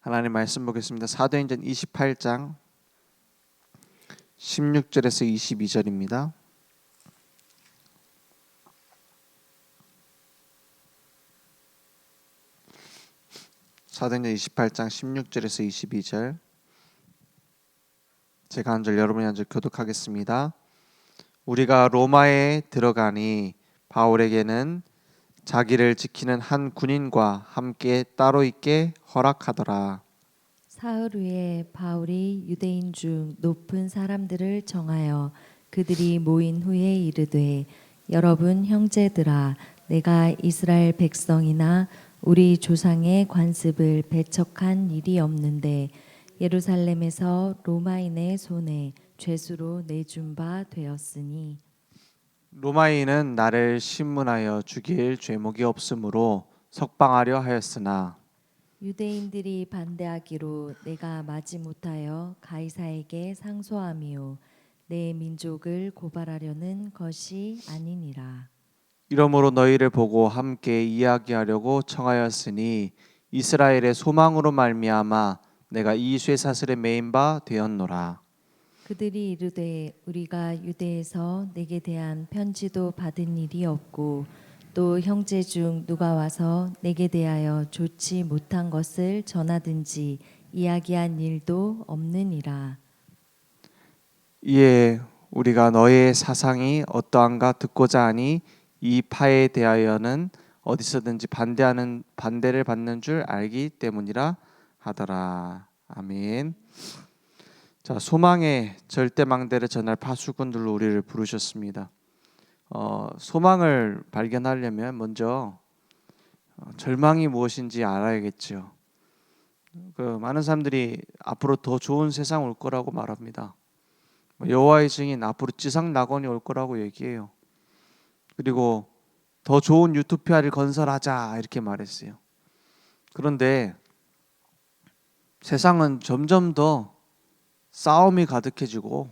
하나님 말씀 보겠습니다. 사도행전 28장 16절에서 22절입니다. 사도행전 28장 16절에서 22절. 제가 한 절 여러분이 한 절 교독하겠습니다. 우리가 로마에 들어가니 바울에게는 자기를 지키는 한 군인과 함께 따로 있게 허락하더라. 사흘 후에 바울이 유대인 중 높은 사람들을 정하여 그들이 모인 후에 이르되, 여러분 형제들아, 내가 이스라엘 백성이나 우리 조상의 관습을 배척한 일이 없는데 예루살렘에서 로마인의 손에 죄수로 내준 바 되었으니, 로마인은 나를 신문하여 죽일 죄목이 없으므로 석방하려 하였으나 유대인들이 반대하기로 내가 마지못하여 가이사에게 상소함이요 내 민족을 고발하려는 것이 아니니라. 이러므로 너희를 보고 함께 이야기하려고 청하였으니 이스라엘의 소망으로 말미암아 내가 이 쇠사슬에 매인 바 되었노라. 그들이 이르되, 우리가 유대에서 내게 대한 편지도 받은 일이 없고 또 형제 중 누가 와서 내게 대하여 좋지 못한 것을 전하든지 이야기한 일도 없느니라. 이에 우리가 너의 사상이 어떠한가 듣고자 하니 이 파에 대하여는 어디서든지 반대를 받는 줄 알기 때문이라 하더라. 아멘. 자, 소망의 절대망대를 전할 파수꾼들로 우리를 부르셨습니다. 소망을 발견하려면 먼저 절망이 무엇인지 알아야겠죠. 많은 사람들이 앞으로 더 좋은 세상 올 거라고 말합니다. 여호와의 증인 앞으로 지상 낙원이 올 거라고 얘기해요. 그리고 더 좋은 유토피아를 건설하자 이렇게 말했어요. 그런데 세상은 점점 더 싸움이 가득해지고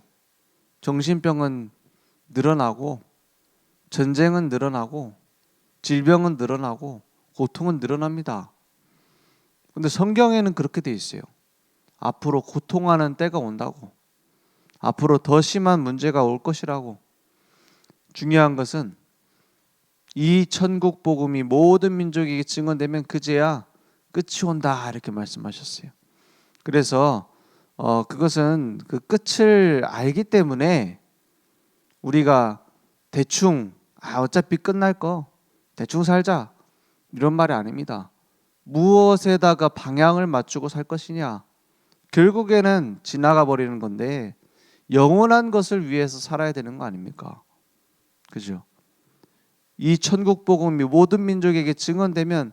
정신병은 늘어나고 전쟁은 늘어나고 질병은 늘어나고 고통은 늘어납니다. 근데 성경에는 그렇게 돼 있어요. 앞으로 고통하는 때가 온다고. 앞으로 더 심한 문제가 올 것이라고. 중요한 것은 이 천국 복음이 모든 민족에게 증언되면 그제야 끝이 온다 이렇게 말씀하셨어요. 그래서 그것은 그 끝을 알기 때문에 우리가 대충 어차피 끝날 거 대충 살자 이런 말이 아닙니다. 무엇에다가 방향을 맞추고 살 것이냐, 결국에는 지나가 버리는 건데 영원한 것을 위해서 살아야 되는 거 아닙니까? 그죠? 이 천국 복음이 모든 민족에게 증언되면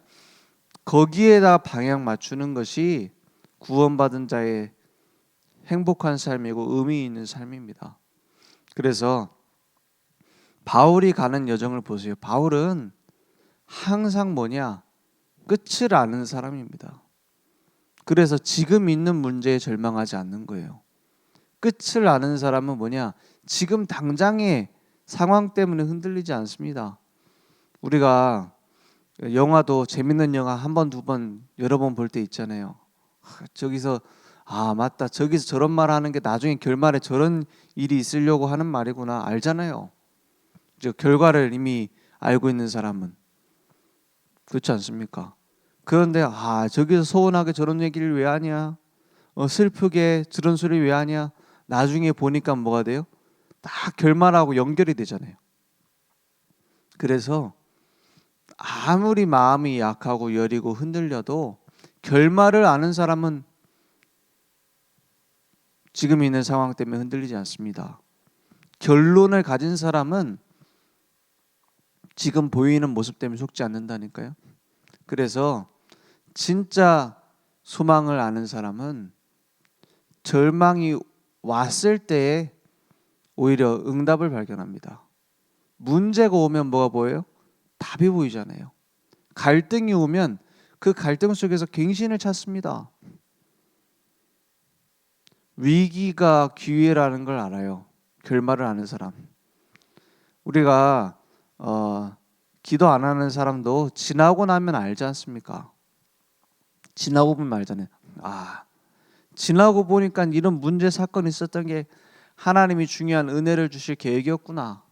거기에다 방향 맞추는 것이 구원받은 자의 행복한 삶이고 의미 있는 삶입니다. 그래서 바울이 가는 여정을 보세요. 바울은 항상 뭐냐? 끝을 아는 사람입니다. 그래서 지금 있는 문제에 절망하지 않는 거예요. 끝을 아는 사람은 뭐냐? 지금 당장의 상황 때문에 흔들리지 않습니다. 우리가 영화도 재밌는 영화 한 번, 두 번, 여러 번 볼 때 있잖아요. 저기서 맞다. 저기서 저런 말 하는 게 나중에 결말에 저런 일이 있으려고 하는 말이구나. 알잖아요. 결과를 이미 알고 있는 사람은. 그렇지 않습니까? 그런데 저기서 서운하게 저런 얘기를 왜 하냐? 슬프게 저런 소리 왜 하냐? 나중에 보니까 뭐가 돼요? 딱 결말하고 연결이 되잖아요. 그래서 아무리 마음이 약하고 여리고 흔들려도 결말을 아는 사람은 지금 있는 상황 때문에 흔들리지 않습니다. 결론을 가진 사람은 지금 보이는 모습 때문에 속지 않는다니까요. 그래서 진짜 소망을 아는 사람은 절망이 왔을 때에 오히려 응답을 발견합니다. 문제가 오면 뭐가 보여요? 답이 보이잖아요. 갈등이 오면 그 갈등 속에서 갱신을 찾습니다. 위기가 기회라는 걸 알아요. 결말을 아는 사람. 우리가 기도 안 하는 사람도 지나고 나면 알지 않습니까? 지나고 보면 알잖아요. 지나고 보니까 이런 문제 사건이 있었던 게 하나님이 중요한 은혜를 주실 계획이었구나.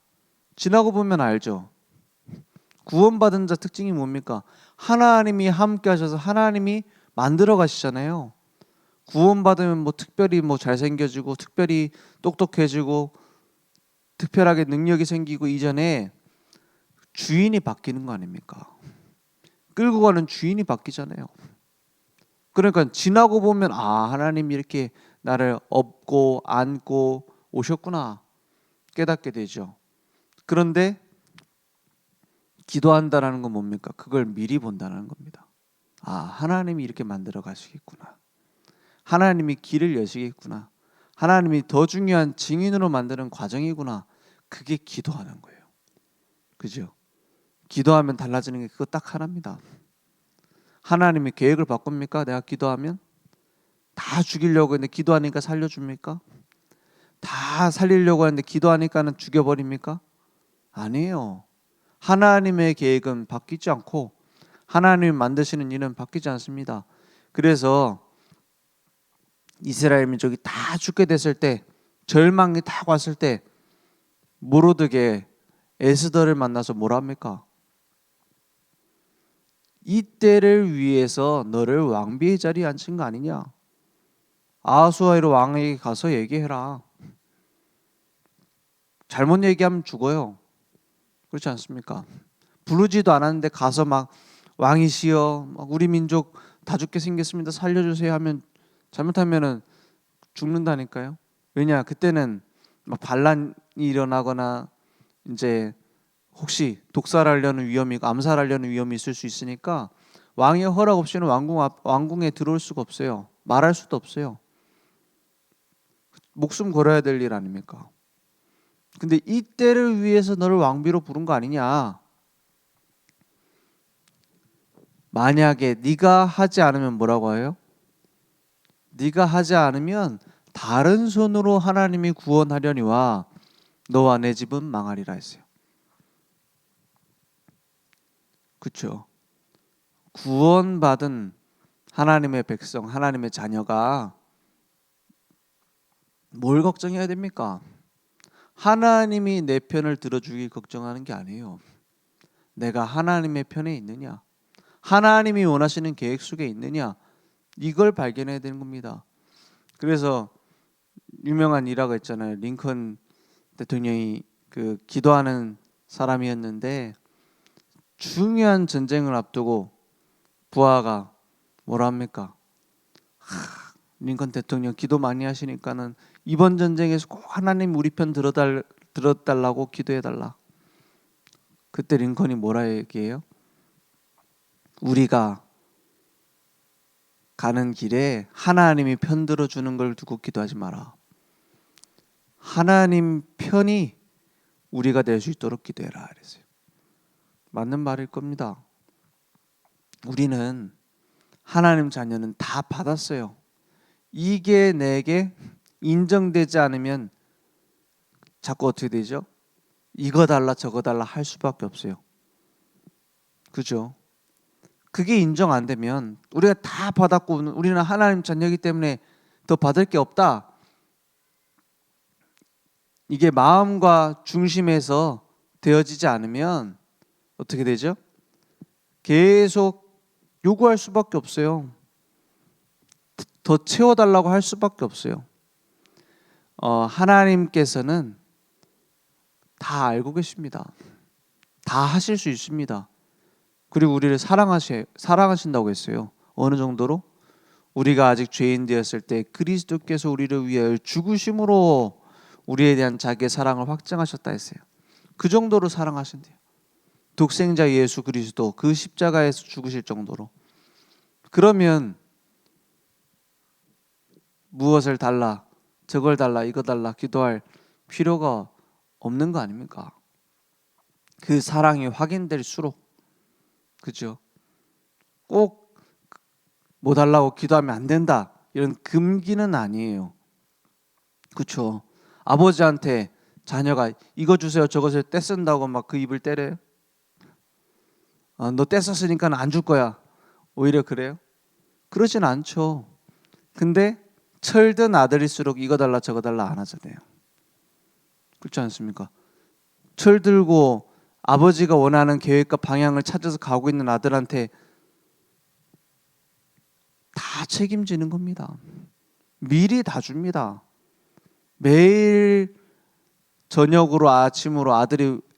지나고 보면 알죠. 구원받은 자 특징이 뭡니까? 하나님이 함께 하셔서 하나님이 만들어 가시잖아요. 구원받으면 뭐 특별히 뭐 잘생겨지고 특별히 똑똑해지고 특별하게 능력이 생기고 이전에 주인이 바뀌는 거 아닙니까? 끌고 가는 주인이 바뀌잖아요. 그러니까 지나고 보면 하나님이 이렇게 나를 업고 안고 오셨구나 깨닫게 되죠. 그런데 기도한다라는 건 뭡니까? 그걸 미리 본다는 겁니다. 하나님이 이렇게 만들어 가시겠구나. 하나님이 길을 여시겠구나. 하나님이 더 중요한 증인으로 만드는 과정이구나. 그게 기도하는 거예요. 그죠? 기도하면 달라지는 게 그거 딱 하나입니다. 하나님이 계획을 바꿉니까? 내가 기도하면? 다 죽이려고 했는데 기도하니까 살려줍니까? 다 살리려고 하는데 기도하니까는 죽여버립니까? 아니에요. 하나님의 계획은 바뀌지 않고 하나님이 만드시는 일은 바뀌지 않습니다. 그래서 이스라엘 민족이 다 죽게 됐을 때, 절망이 딱 왔을 때 모르드게 에스더를 만나서 뭐라 합니까? 이때를 위해서 너를 왕비의 자리에 앉힌 거 아니냐? 아하수아로 왕에게 가서 얘기해라. 잘못 얘기하면 죽어요. 그렇지 않습니까? 부르지도 않았는데 가서 막 왕이시여 우리 민족 다 죽게 생겼습니다. 살려주세요 하면 잘못하면은 죽는다니까요. 왜냐? 그때는 막 반란이 일어나거나 이제 혹시 독살하려는 위험이 암살하려는 위험이 있을 수 있으니까 왕의 허락 없이는 왕궁에 들어올 수가 없어요. 말할 수도 없어요. 목숨 걸어야 될 일 아닙니까? 근데 이때를 위해서 너를 왕비로 부른 거 아니냐? 만약에 네가 하지 않으면 뭐라고 해요? 네가 하지 않으면 다른 손으로 하나님이 구원하려니와 너와 내 집은 망하리라 했어요. 그렇죠? 구원받은 하나님의 백성, 하나님의 자녀가 뭘 걱정해야 됩니까? 하나님이 내 편을 들어주길 걱정하는 게 아니에요. 내가 하나님의 편에 있느냐? 하나님이 원하시는 계획 속에 있느냐? 이걸 발견해야 되는 겁니다. 그래서 유명한 일화가 있잖아요. 링컨 대통령이 그 기도하는 사람이었는데 중요한 전쟁을 앞두고 부하가 뭐라 합니까? 링컨 대통령 기도 많이 하시니까는 이번 전쟁에서 꼭 하나님 우리 편 들어달라고 기도해달라. 그때 링컨이 뭐라 얘기해요? 우리가 가는 길에 하나님이 편 들어주는 걸 두고 기도하지 마라. 하나님 편이 우리가 될 수 있도록 기도해라 그랬어요. 맞는 말일 겁니다. 우리는 하나님 자녀는 다 받았어요. 이게 내게 인정되지 않으면 자꾸 어떻게 되죠? 이거 달라 저거 달라 할 수밖에 없어요. 그죠? 그게 인정 안 되면 우리가 다 받았고 우리는 하나님 자녀이기 때문에 더 받을 게 없다. 이게 마음과 중심에서 되어지지 않으면 어떻게 되죠? 계속 요구할 수밖에 없어요. 더 채워달라고 할 수밖에 없어요. 하나님께서는 다 알고 계십니다. 다 하실 수 있습니다. 그리고 우리를 사랑하신다고 했어요. 어느 정도로? 우리가 아직 죄인 되었을 때 그리스도께서 우리를 위하여 죽으심으로 우리에 대한 자기의 사랑을 확증하셨다 했어요. 그 정도로 사랑하신대요. 독생자 예수 그리스도 그 십자가에서 죽으실 정도로. 그러면 무엇을 달라, 저걸 달라, 이거 달라 기도할 필요가 없는 거 아닙니까? 그 사랑이 확인될수록, 그죠? 꼭 뭐 달라고 기도하면 안 된다 이런 금기는 아니에요. 그렇죠? 아버지한테 자녀가 이거 주세요 저거 주세요 떼쓴다고 막 그 입을 때려요? 너 떼썼으니까 안 줄 거야 오히려 그래요? 그러진 않죠. 근데 철든 아들일수록 이거 달라 저거 달라 안 하잖아요. 그렇지 않습니까? 철들고 아버지가 원하는 계획과 방향을 찾아서 가고 있는 아들한테 다 책임지는 겁니다. 미리 다 줍니다. 매일 저녁으로 아침으로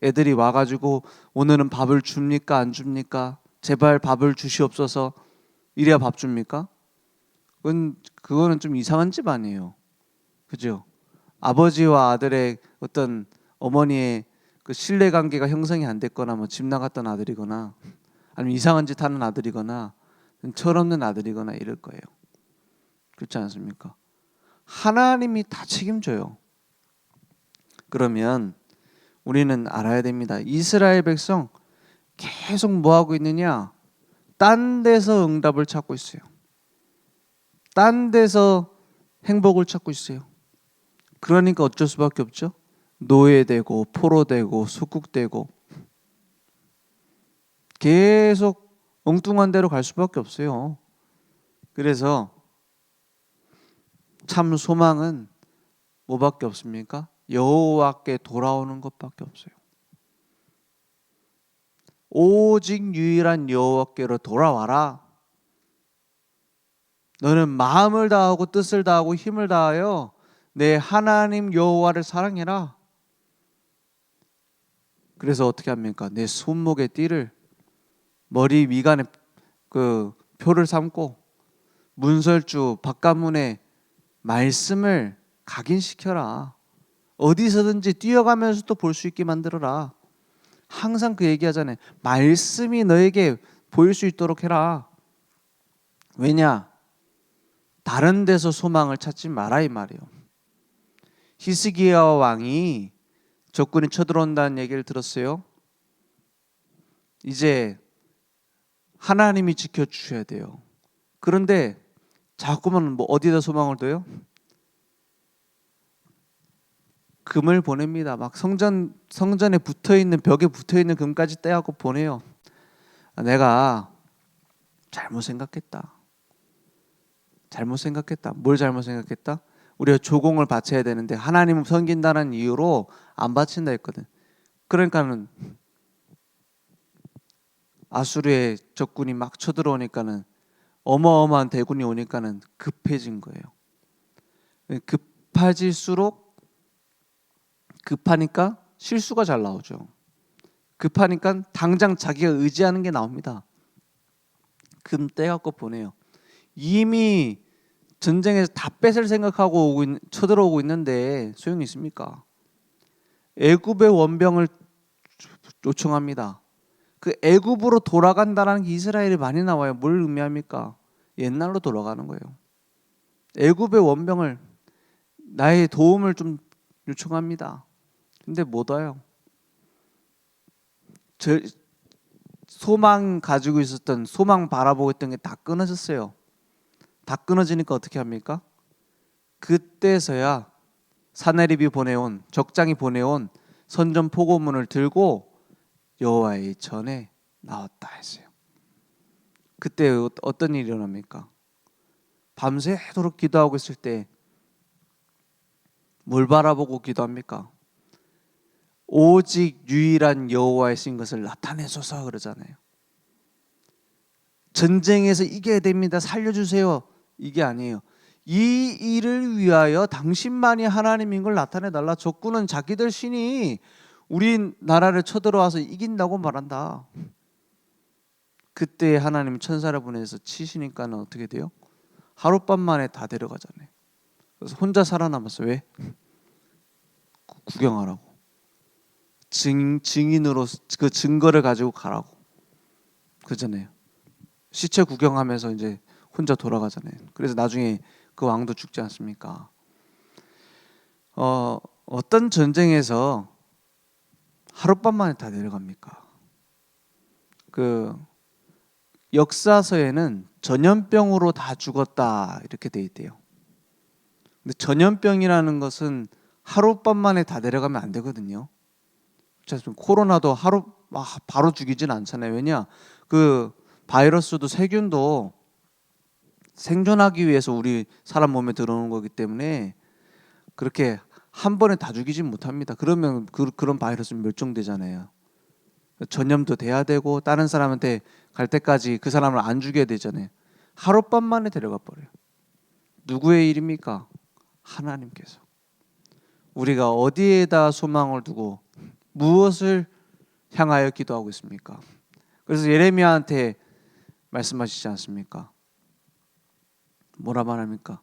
애들이 와가지고 오늘은 밥을 줍니까 안 줍니까? 제발 밥을 주시옵소서. 이래야 밥 줍니까? 그거는 좀 이상한 집안이에요. 그죠? 아버지와 아들의 어떤 어머니의 그 신뢰 관계가 형성이 안 됐거나 뭐 집 나갔던 아들이거나 아니면 이상한 짓 하는 아들이거나 철없는 아들이거나 이럴 거예요. 그렇지 않습니까? 하나님이 다 책임져요. 그러면 우리는 알아야 됩니다. 이스라엘 백성 계속 뭐 하고 있느냐? 딴 데서 응답을 찾고 있어요. 딴 데서 행복을 찾고 있어요. 그러니까 어쩔 수밖에 없죠. 노예되고 포로되고 속국되고 계속 엉뚱한 데로 갈 수밖에 없어요. 그래서 참 소망은 뭐밖에 없습니까? 여호와께 돌아오는 것밖에 없어요. 오직 유일한 여호와께로 돌아와라. 너는 마음을 다하고 뜻을 다하고 힘을 다하여 내 하나님 여호와를 사랑해라. 그래서 어떻게 합니까? 내 손목에 띠를 머리 위간에 그 표를 삼고 문설주 바깥문에 말씀을 각인시켜라. 어디서든지 뛰어가면서도 볼 수 있게 만들어라. 항상 그 얘기하잖아요. 말씀이 너에게 보일 수 있도록 해라. 왜냐? 다른 데서 소망을 찾지 마라 이 말이에요. 히스기야 왕이 적군이 쳐들어온다는 얘기를 들었어요. 이제 하나님이 지켜주셔야 돼요. 그런데 자꾸만 뭐 어디다 소망을 둬요? 금을 보냅니다. 막 성전에 붙어있는 벽에 붙어있는 금까지 떼갖고 보내요. 내가 잘못 생각했다. 뭘 잘못 생각했다? 우리가 조공을 바쳐야 되는데 하나님을 섬긴다는 이유로 안 바친다 했거든. 그러니까는 아수르의 적군이 막 쳐들어오니까는 어마어마한 대군이 오니까는 급해진 거예요. 급하니까 실수가 잘 나오죠. 급하니까 당장 자기가 의지하는 게 나옵니다. 금 떼갖고 보내요. 이미 전쟁에서 다 뺏을 생각하고 쳐들어오고 있는데 소용이 있습니까? 애굽의 원병을 요청합니다. 그 애굽으로 돌아간다는 게 이스라엘이 많이 나와요. 뭘 의미합니까? 옛날로 돌아가는 거예요. 애굽의 원병을 나의 도움을 좀 요청합니다. 근데 못 와요. 소망 가지고 있었던 소망 바라보고 있던 게 다 끊어졌어요. 다 끊어지니까 어떻게 합니까? 그때서야 사내립이 보내온 적장이 보내온 선전 포고문을 들고 여호와의 전에 나왔다 했어요. 그때 어떤 일이 일어납니까? 밤새도록 기도하고 있을 때 뭘 바라보고 기도합니까? 오직 유일한 여호와의 쓰인 것을 나타내소서 그러잖아요. 전쟁에서 이겨야 됩니다. 살려주세요. 이게 아니에요. 이 일을 위하여 당신만이 하나님인 걸 나타내달라. 적군은 자기들 신이 우리 나라를 쳐들어와서 이긴다고 말한다. 그때 하나님 천사를 보내서 치시니까는 어떻게 돼요? 하룻밤 만에 다 데려가잖아요. 그래서 혼자 살아남았어요. 왜? 구경하라고. 증인으로 그 증거를 가지고 가라고. 그잖아요. 시체 구경하면서 이제 혼자 돌아가잖아요. 그래서 나중에 그 왕도 죽지 않습니까? 어떤 전쟁에서 하룻밤 만에 다 내려갑니까? 그 역사서에는 전염병으로 다 죽었다 이렇게 돼 있대요. 근데 전염병이라는 것은 하룻밤 만에 다 내려가면 안 되거든요. 코로나도 바로 죽이진 않잖아요. 왜냐? 그 바이러스도 세균도 생존하기 위해서 우리 사람 몸에 들어오는 거기 때문에 그렇게 한 번에 다 죽이진 못합니다. 그러면 그런 바이러스는 멸종되잖아요. 전염도 돼야 되고 다른 사람한테 갈 때까지 그 사람을 안 죽여야 되잖아요. 하룻밤 만에 데려가 버려요. 누구의 일입니까? 하나님께서. 우리가 어디에다 소망을 두고 무엇을 향하여 기도하고 있습니까? 그래서 예레미야한테 말씀하시지 않습니까? 뭐라 말합니까?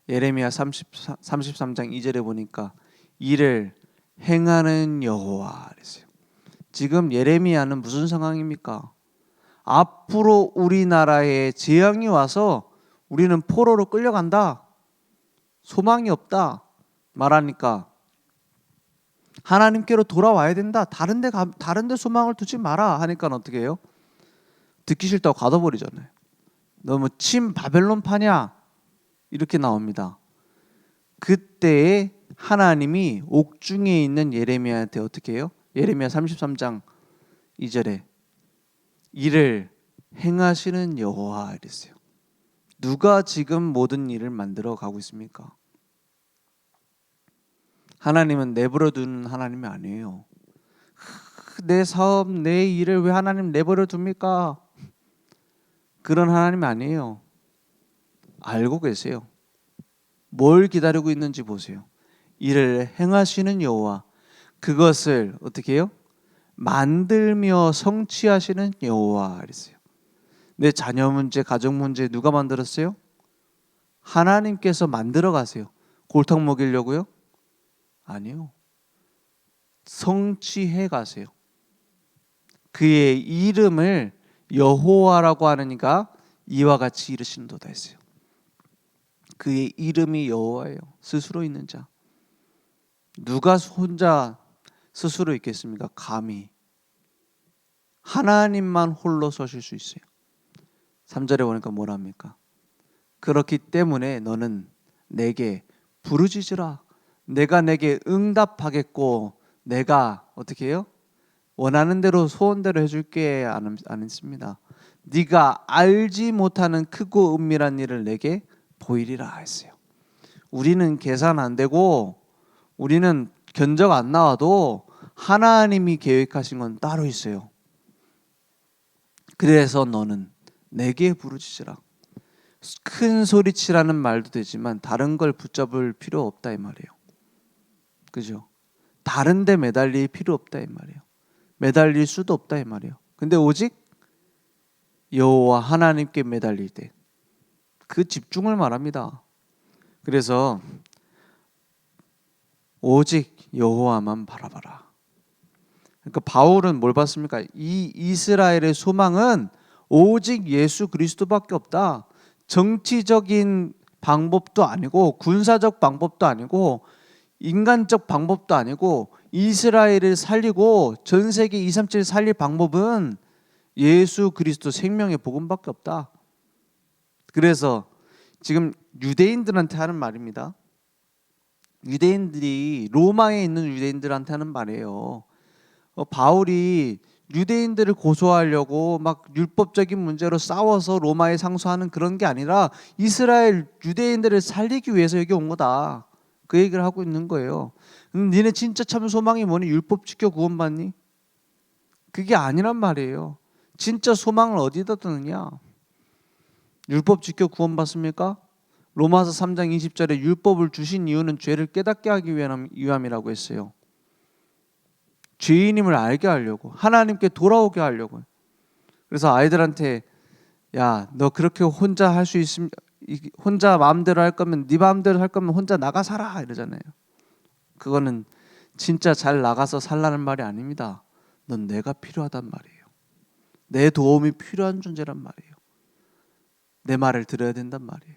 예레미야 33장 2절에 보니까 이를 행하는 여호와 그랬어요. 지금 예레미야는 무슨 상황입니까? 앞으로 우리나라에 재앙이 와서 우리는 포로로 끌려간다. 소망이 없다. 말하니까 하나님께로 돌아와야 된다. 다른데 소망을 두지 마라 하니까 어떻게 해요? 듣기 싫다고 가둬버리잖아요. 너무 침 바벨론파냐? 이렇게 나옵니다. 그때에 하나님이 옥중에 있는 예레미야한테 어떻게 해요? 예레미야 33장 2절에 이를 행하시는 여호와 이랬어요. 누가 지금 모든 일을 만들어 가고 있습니까? 하나님은 내버려 두는 하나님이 아니에요. 내 사업, 내 일을 왜 하나님 내버려 둡니까? 그런 하나님이 아니에요. 알고 계세요. 뭘 기다리고 있는지 보세요. 이를 행하시는 여호와, 그것을 어떻게 해요? 만들며 성취하시는 여호와 그랬어요. 내 자녀 문제, 가정 문제 누가 만들었어요? 하나님께서 만들어 가세요. 골탕 먹이려고요? 아니요. 성취해 가세요. 그의 이름을 여호와라고 하느니가 이와 같이 이르시는도다 했어요. 그의 이름이 여호와예요. 스스로 있는 자. 누가 혼자 스스로 있겠습니까? 감히. 하나님만 홀로 서실 수 있어요. 3절에 보니까 뭐라 합니까? 그렇기 때문에 너는 내게 부르짖으라. 내가 내게 응답하겠고 내가 어떻게 해요? 원하는 대로 소원대로 해줄게 안 했습니다. 네가 알지 못하는 크고 은밀한 일을 내게 보이리라 했어요. 우리는 계산 안 되고 우리는 견적 안 나와도 하나님이 계획하신 건 따로 있어요. 그래서 너는 내게 부르짖으라. 큰 소리치라는 말도 되지만 다른 걸 붙잡을 필요 없다 이 말이에요. 그죠? 다른 데 매달릴 필요 없다 이 말이에요. 매달릴 수도 없다 이 말이에요. 근데 오직 여호와 하나님께 매달릴 때 그 집중을 말합니다. 그래서 오직 여호와만 바라봐라. 그러니까 바울은 뭘 봤습니까? 이 이스라엘의 소망은 오직 예수 그리스도밖에 없다. 정치적인 방법도 아니고 군사적 방법도 아니고 인간적 방법도 아니고 이스라엘을 살리고 전 세계 237 살릴 방법은 예수 그리스도 생명의 복음밖에 없다. 그래서 지금 유대인들한테 하는 말입니다. 유대인들이 로마에 있는 유대인들한테 하는 말이에요. 바울이 유대인들을 고소하려고 막 율법적인 문제로 싸워서 로마에 상소하는 그런 게 아니라 이스라엘 유대인들을 살리기 위해서 여기 온 거다. 그 얘기를 하고 있는 거예요. 니네 진짜 참 소망이 뭐니? 율법 지켜 구원받니? 그게 아니란 말이에요. 진짜 소망을 어디다 두느냐? 율법 지켜 구원받습니까? 로마서 3장 20절에 율법을 주신 이유는 죄를 깨닫게 하기 위함이라고 했어요. 죄인임을 알게 하려고, 하나님께 돌아오게 하려고. 그래서 아이들한테 야, 너 그렇게 혼자 할 수 있으면 혼자 마음대로 할 거면 네 마음대로 할 거면 혼자 나가 살아 이러잖아요. 그거는 진짜 잘 나가서 살라는 말이 아닙니다. 넌 내가 필요하단 말이에요. 내 도움이 필요한 존재란 말이에요. 내 말을 들어야 된단 말이에요.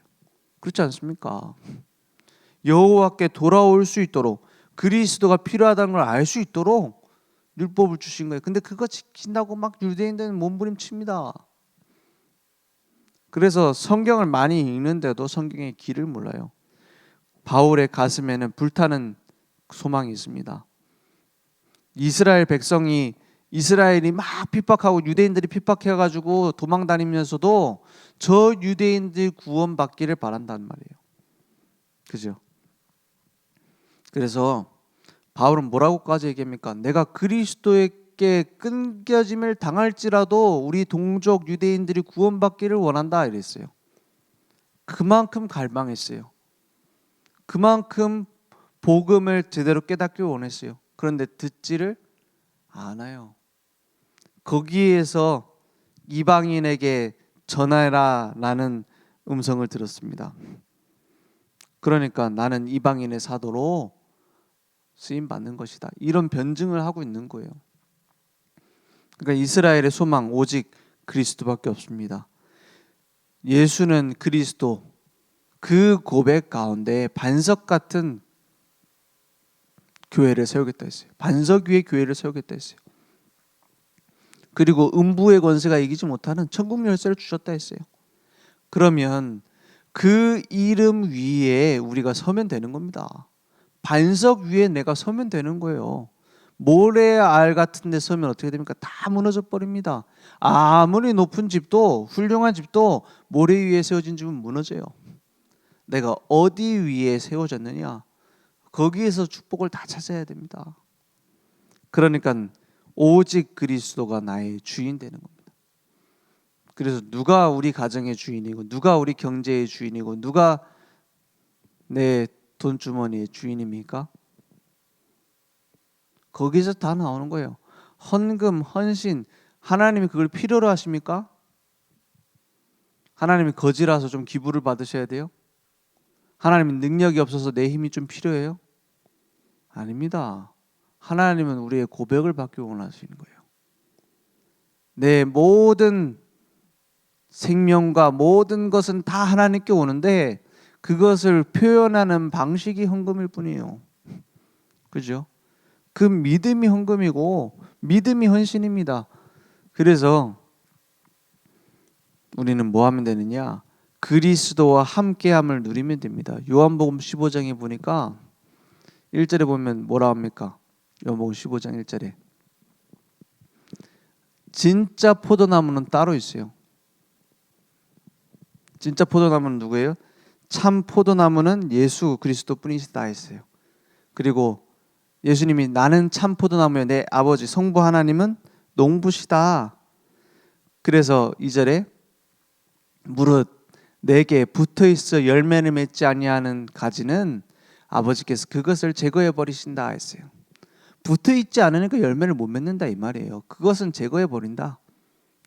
그렇지 않습니까? 여호와께 돌아올 수 있도록 그리스도가 필요하다는 걸 알 수 있도록 율법을 주신 거예요. 근데 그거 지킨다고 막 유대인들은 몸부림칩니다. 그래서 성경을 많이 읽는데도 성경의 길을 몰라요. 바울의 가슴에는 불타는 소망이 있습니다. 이스라엘 백성이 이스라엘이 막 핍박하고 유대인들이 핍박해가지고 도망 다니면서도 저 유대인들 구원받기를 바란단 말이에요. 그죠? 그래서 바울은 뭐라고까지 얘기합니까? 내가 그리스도에게 끊겨짐을 당할지라도 우리 동족 유대인들이 구원받기를 원한다 이랬어요. 그만큼 갈망했어요. 그만큼 복음을 제대로 깨닫기 원했어요. 그런데 듣지를 않아요. 거기에서 이방인에게 전하라 라는 음성을 들었습니다. 그러니까 나는 이방인의 사도로 쓰임 받는 것이다. 이런 변증을 하고 있는 거예요. 그러니까 이스라엘의 소망 오직 그리스도밖에 없습니다. 예수는 그리스도, 그 고백 가운데 반석 같은 교회를 세우겠다 했어요. 반석 위에 교회를 세우겠다 했어요. 그리고 음부의 권세가 이기지 못하는 천국 열쇠를 주셨다 했어요. 그러면 그 이름 위에 우리가 서면 되는 겁니다. 반석 위에 내가 서면 되는 거예요. 모래알 같은 데 서면 어떻게 됩니까? 다 무너져 버립니다. 아무리 높은 집도, 훌륭한 집도 모래 위에 세워진 집은 무너져요. 내가 어디 위에 세워졌느냐, 거기에서 축복을 다 찾아야 됩니다. 그러니까 오직 그리스도가 나의 주인 되는 겁니다. 그래서 누가 우리 가정의 주인이고, 누가 우리 경제의 주인이고, 누가 내 돈주머니의 주인입니까? 거기서 다 나오는 거예요. 헌금, 헌신, 하나님이 그걸 필요로 하십니까? 하나님이 거지라서 좀 기부를 받으셔야 돼요? 하나님이 능력이 없어서 내 힘이 좀 필요해요? 아닙니다. 하나님은 우리의 고백을 받기 원하시는 거예요. 내 모든 생명과 모든 것은 다 하나님께 오는데 그것을 표현하는 방식이 헌금일 뿐이에요. 그죠? 그 믿음이 헌금이고 믿음이 헌신입니다. 그래서 우리는 뭐 하면 되느냐? 그리스도와 함께함을 누리면 됩니다. 요한복음 15장에 보니까 1절에 보면 뭐라 합니까? 요한복음 15장 1절에 진짜 포도나무는 따로 있어요. 진짜 포도나무는 누구예요? 참 포도나무는 예수 그리스도 뿐이시다 했어요. 그리고 예수님이 나는 참 포도나무요 내 아버지 성부 하나님은 농부시다. 그래서 2절에 무릇 내게 붙어있어 열매를 맺지 아니하는 가지는 아버지께서 그것을 제거해 버리신다 했어요. 붙어있지 않으니까 열매를 못 맺는다 이 말이에요. 그것은 제거해 버린다.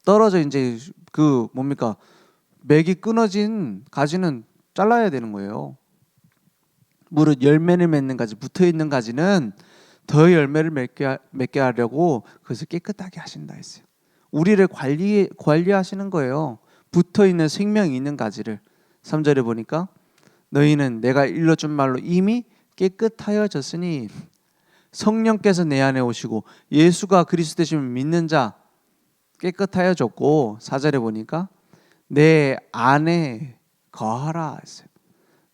떨어져 이제 그 뭡니까? 맥이 끊어진 가지는 잘라야 되는 거예요. 무릇 열매를 맺는 가지, 붙어있는 가지는 더 열매를 맺게 하려고 그것을 깨끗하게 하신다 했어요. 우리를 관리하시는 거예요. 붙어있는 생명이 있는 가지를. 3절에 보니까 너희는 내가 일러준 말로 이미 깨끗하여졌으니 성령께서 내 안에 오시고 예수가 그리스도 되심을 믿는 자 깨끗하여졌고 4절에 보니까 내 안에 거하라 했어요.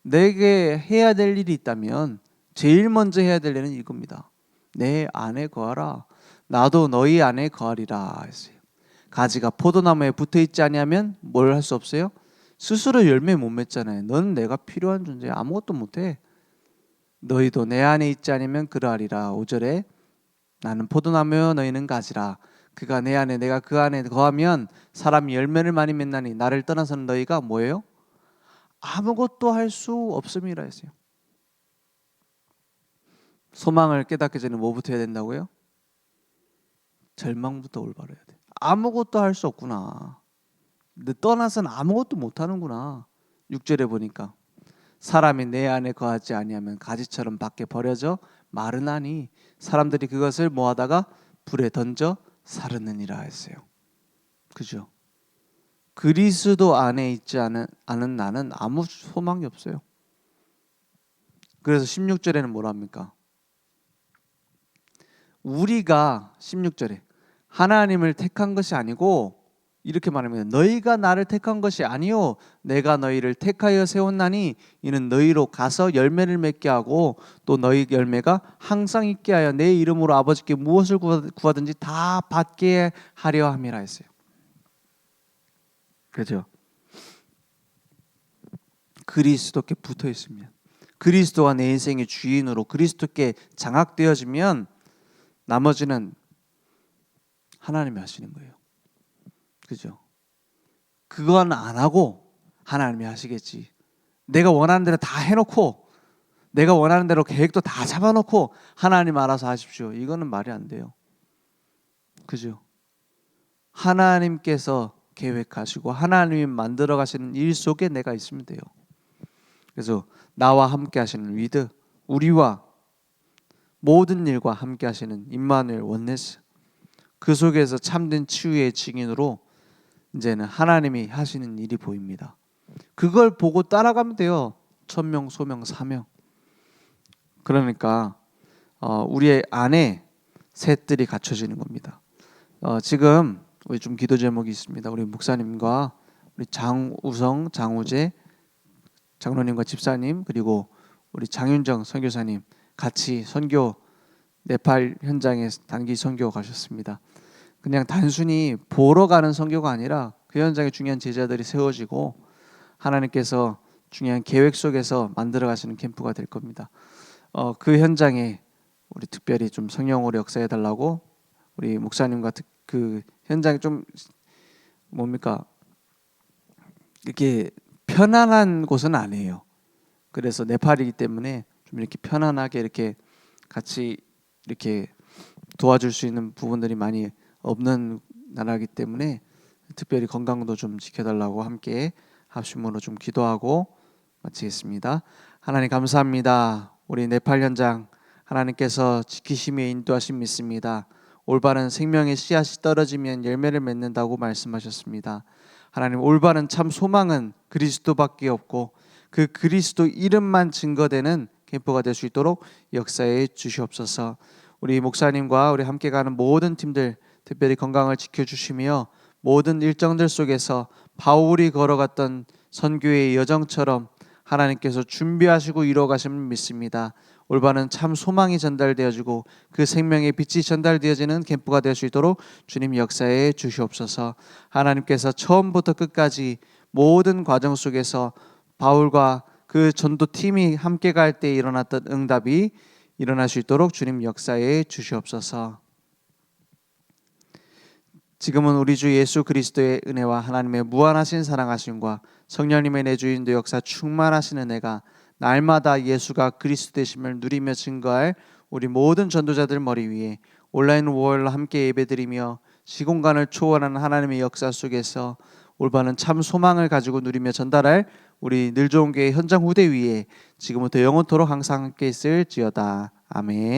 내게 해야 될 일이 있다면 제일 먼저 해야 될 일은 이겁니다. 내 안에 거하라. 나도 너희 안에 거하리라 했어요. 가지가 포도나무에 붙어있지 아니하면 뭘 할 수 없어요? 스스로 열매 못 맺잖아요. 넌 내가 필요한 존재야. 아무것도 못해. 너희도 내 안에 있지 않으면 그러하리라. 5절에 나는 포도나무요 너희는 가지라. 그가 내 안에 내가 그 안에 거하면 사람이 열매를 많이 맺나니 나를 떠나서는 너희가 뭐예요? 아무것도 할 수 없음이라 했어요. 소망을 깨닫기 전에 뭐부터 해야 된다고요? 절망부터 올바로야 돼. 아무것도 할 수 없구나. 근데 떠나서는 아무것도 못하는구나. 6절에 보니까 사람이 내 안에 거하지 아니하면 가지처럼 밖에 버려져 마르나니 사람들이 그것을 모아다가 불에 던져 사르느니라 했어요. 그죠? 그리스도 안에 있지 않은 나는 아무 소망이 없어요. 그래서 16절에는 뭐라 합니까? 우리가 16절에 하나님을 택한 것이 아니고 이렇게 말합니다. 너희가 나를 택한 것이 아니요 내가 너희를 택하여 세웠나니 이는 너희로 가서 열매를 맺게 하고 또 너희 열매가 항상 있게 하여 내 이름으로 아버지께 무엇을 구하든지 다 받게 하려 함이라 했어요. 그죠? 그리스도께 붙어 있으면, 그리스도가 내 인생의 주인으로 그리스도께 장악되어지면 나머지는 하나님이 하시는 거예요. 그죠? 그건 안 하고 하나님이 하시겠지. 내가 원하는 대로 다 해놓고 내가 원하는 대로 계획도 다 잡아놓고 하나님 알아서 하십시오. 이거는 말이 안 돼요. 그죠? 하나님께서 계획하시고 하나님이 만들어 가시는 일 속에 내가 있으면 돼요. 그래서 나와 함께 하시는 위드, 우리와 모든 일과 함께 하시는 임마누엘 원네스, 그 속에서 참된 치유의 증인으로 이제는 하나님이 하시는 일이 보입니다. 그걸 보고 따라가면 돼요. 천명, 소명, 사명. 그러니까 우리의 안에 셋들이 갖춰지는 겁니다. 지금 우리 좀 기도 제목이 있습니다. 우리 목사님과 우리 장우성, 장우재 장로님과 집사님, 그리고 우리 장윤정 선교사님 같이 선교 네팔 현장에 단기 선교 가셨습니다. 그냥 단순히 보러 가는 선교가 아니라 그 현장에 중요한 제자들이 세워지고 하나님께서 중요한 계획 속에서 만들어 가시는 캠프가 될 겁니다. 그 현장에 우리 특별히 좀 성령으로 역사해 달라고 우리 목사님과 그 현장이 좀 뭡니까 이렇게 편안한 곳은 아니에요. 그래서 네팔이기 때문에 좀 이렇게 편안하게 이렇게 같이 이렇게 도와줄 수 있는 부분들이 많이 없는 나라이기 때문에 특별히 건강도 좀 지켜달라고 함께 합심으로 좀 기도하고 마치겠습니다. 하나님 감사합니다. 우리 네팔 현장 하나님께서 지키심에 인도하심 믿습니다. 올바른 생명의 씨앗이 떨어지면 열매를 맺는다고 말씀하셨습니다. 하나님, 올바른 참 소망은 그리스도밖에 없고 그 그리스도 이름만 증거되는 캠프가 될 수 있도록 역사해 주시옵소서. 우리 목사님과 우리 함께 가는 모든 팀들 특별히 건강을 지켜주시며 모든 일정들 속에서 바울이 걸어갔던 선교의 여정처럼 하나님께서 준비하시고 이루어가심을 믿습니다. 올바른 참 소망이 전달되어지고 그 생명의 빛이 전달되어지는 캠프가 될 수 있도록 주님 역사해 주시옵소서. 하나님께서 처음부터 끝까지 모든 과정 속에서 바울과 그 전도팀이 함께 갈 때 일어났던 응답이 일어날 수 있도록 주님 역사해 주시옵소서. 지금은 우리 주 예수 그리스도의 은혜와 하나님의 무한하신 사랑하심과 성령님의 내주인도 역사 충만하신 은혜가 날마다 예수가 그리스도 되심을 누리며 증거할 우리 모든 전도자들 머리 위에 온라인 월로 함께 예배드리며 시공간을 초월하는 하나님의 역사 속에서 올바른 참 소망을 가지고 누리며 전달할 우리 늘 좋은 교회 현장 후대 위에 지금부터 영원토록 항상 함께 있을지어다. 아멘.